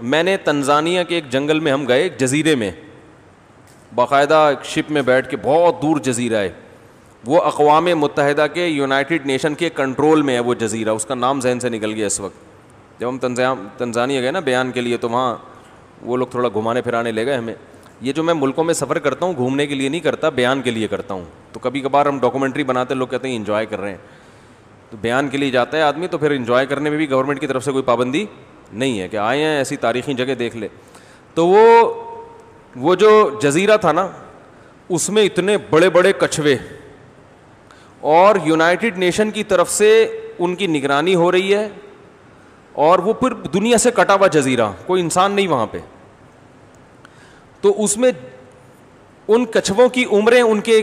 میں نے تنزانیہ کے ایک جنگل میں ہم گئے, ایک جزیرے میں, باقاعدہ ایک شپ میں بیٹھ کے, بہت دور جزیرہ ہے وہ, اقوام متحدہ کے یونائٹڈ نیشن کے کنٹرول میں ہے وہ جزیرہ, اس کا نام ذہن سے نکل گیا اس وقت. جب ہم تنزانیہ گئے نا بیان کے لیے, تو وہاں وہ لوگ تھوڑا گھمانے پھرانے لے گئے ہمیں. یہ جو میں ملکوں میں سفر کرتا ہوں گھومنے کے لیے نہیں کرتا, بیان کے لیے کرتا ہوں. تو کبھی کبھار ہم ڈاکومنٹری بناتے ہیں, لوگ کہتے ہیں انجوائے کر رہے ہیں, تو بیان کے لیے جاتا ہے آدمی, تو پھر انجوائے کرنے میں بھی گورنمنٹ کی طرف سے کوئی پابندی نہیں ہے کہ آئے ہیں ایسی تاریخی جگہ دیکھ لے. تو وہ جو جزیرہ تھا نا, اس میں اتنے بڑے بڑے کچھوے, اور یونائٹڈ نیشن کی طرف سے ان کی نگرانی ہو رہی ہے, اور وہ پھر دنیا سے کٹا ہوا جزیرہ, کوئی انسان نہیں وہاں پہ. تو اس میں ان کچھووں کی عمریں, ان کے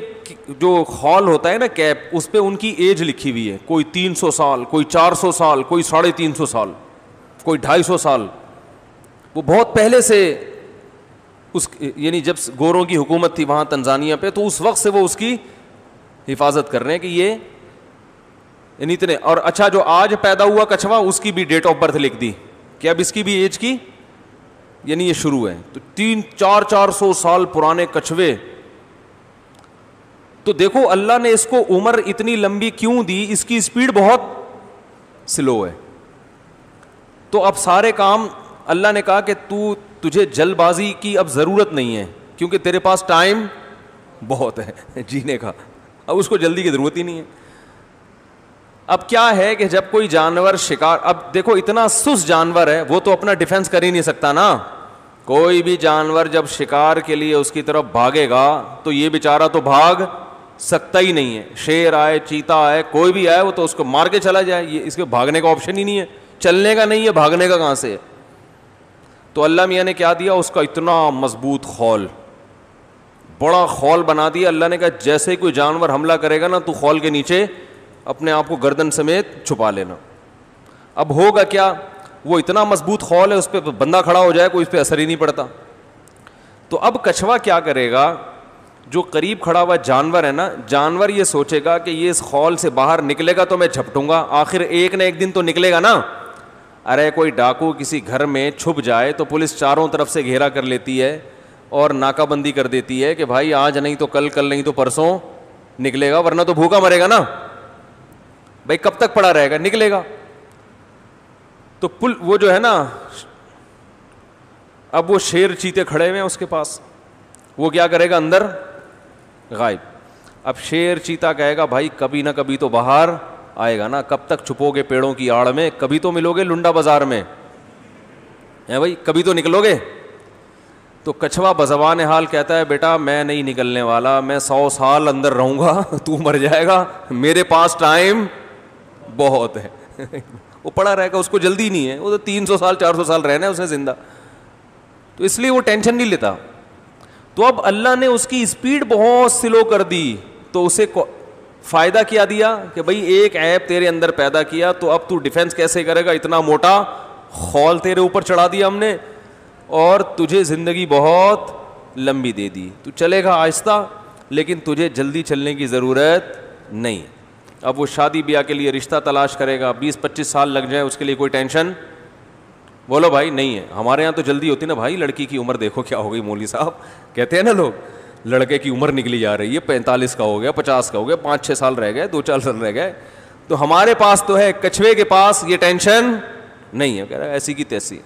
جو خول ہوتا ہے نا کیپ, اس پہ ان کی ایج لکھی ہوئی ہے, کوئی 300 سال, کوئی 400 سال, کوئی 350 سال, کوئی 250 سال. وہ بہت پہلے سے اس, یعنی جب گوروں کی حکومت تھی وہاں تنزانیہ پہ, تو اس وقت سے وہ اس کی حفاظت کر رہے ہیں کہ یہ یعنی اتنے. اور اچھا, جو آج پیدا ہوا کچھوا اس کی بھی ڈیٹ آف برتھ لکھ دی کہ اب اس کی بھی ایج کی, یعنی یہ شروع ہے. تو 300-400 سال پرانے کچھوے. تو دیکھو اللہ نے اس کو عمر اتنی لمبی کیوں دی, اس کی اسپیڈ بہت سلو ہے. تو اب سارے کام اللہ نے کہا کہ تجھے جلد بازی کی اب ضرورت نہیں ہے, کیونکہ تیرے پاس ٹائم بہت ہے جینے کا, اب اس کو جلدی کی ضرورت ہی نہیں ہے. اب کیا ہے کہ جب کوئی جانور شکار, اب دیکھو اتنا سست جانور ہے, وہ تو اپنا ڈیفینس کر ہی نہیں سکتا نا. کوئی بھی جانور جب شکار کے لیے اس کی طرف بھاگے گا تو یہ بیچارہ تو بھاگ سکتا ہی نہیں ہے. شیر آئے, چیتا آئے, کوئی بھی آئے, وہ تو اس کو مار کے چلا جائے, یہ اس کے بھاگنے کا آپشن ہی نہیں ہے, چلنے کا نہیں ہے, بھاگنے کا کہاں سے. تو اللہ میاں نے کیا دیا, اس کا اتنا مضبوط خول, بڑا خول بنا دیا. اللہ نے کہا جیسے کوئی جانور حملہ کرے گا نا, تو خول کے نیچے اپنے آپ کو گردن سمیت چھپا لینا. اب ہوگا کیا, وہ اتنا مضبوط خول ہے, اس پہ بندہ کھڑا ہو جائے کوئی اس پہ اثر ہی نہیں پڑتا. تو اب کچھوا کیا کرے گا, جو قریب کھڑا ہوا جانور ہے نا, جانور یہ سوچے گا کہ یہ اس خول سے باہر نکلے گا تو میں جھپٹوں گا, آخر ایک نہ ایک دن تو نکلے گا نا. ارے کوئی ڈاکو کسی گھر میں چھپ جائے تو پولیس چاروں طرف سے گھیرا کر لیتی ہے اور ناکہ بندی کر دیتی ہے کہ بھائی آج نہیں تو کل, کل نہیں تو پرسوں نکلے گا, ورنہ تو بھوکا مرے گا نا. بھائی کب تک پڑا رہے گا, نکلے گا. تو وہ جو ہے نا, اب وہ شیر چیتے کھڑے ہوئے ہیں اس کے پاس, وہ کیا کرے گا, اندر غائب. اب شیر چیتا کہے گا بھائی کبھی نہ کبھی تو باہر آئے گا نا, کب تک چھپو گے پیڑوں کی آڑ میں, کبھی تو ملو گے لنڈا بازار میں, ہے بھائی کبھی تو نکلو گے. تو کچھوا بزبان حال کہتا ہے بیٹا میں نہیں نکلنے والا, میں 100 سال اندر رہوں گا, تو مر جائے گا, میرے پاس ٹائم بہت ہے. وہ پڑا رہے گا, اس کو جلدی نہیں ہے, وہ تو 300 سال 400 سال رہنا ہے اسے زندہ, تو اس لیے وہ ٹینشن نہیں لیتا. تو اب اللہ نے اس کی اسپیڈ بہت سلو کر دی, تو اسے فائدہ کیا دیا کہ بھائی ایک ایپ تیرے اندر پیدا کیا, تو اب تو ڈیفینس کیسے کرے گا, اتنا موٹا خول تیرے اوپر چڑھا دیا ہم نے, اور تجھے زندگی بہت لمبی دے دی, تو چلے گا آہستہ, لیکن تجھے جلدی چلنے کی ضرورت نہیں. اب وہ شادی بیاہ کے لیے رشتہ تلاش کرے گا, 20-25 سال لگ جائیں, اس کے لیے کوئی ٹینشن بولو بھائی نہیں ہے. ہمارے یہاں تو جلدی ہوتی نا بھائی, لڑکی کی عمر دیکھو کیا ہو گئی, مولوی صاحب کہتے ہیں نا لوگ, لڑکے کی عمر نکلی جا رہی ہے, 45 کا ہو گیا, 50 کا ہو گیا, 5-6 سال رہ گئے, 2-4 سال رہ گئے. تو ہمارے پاس تو ہے, کچھوے کے پاس یہ ٹینشن نہیں ہے, کہہ رہا ہے ایسی کی تیسی.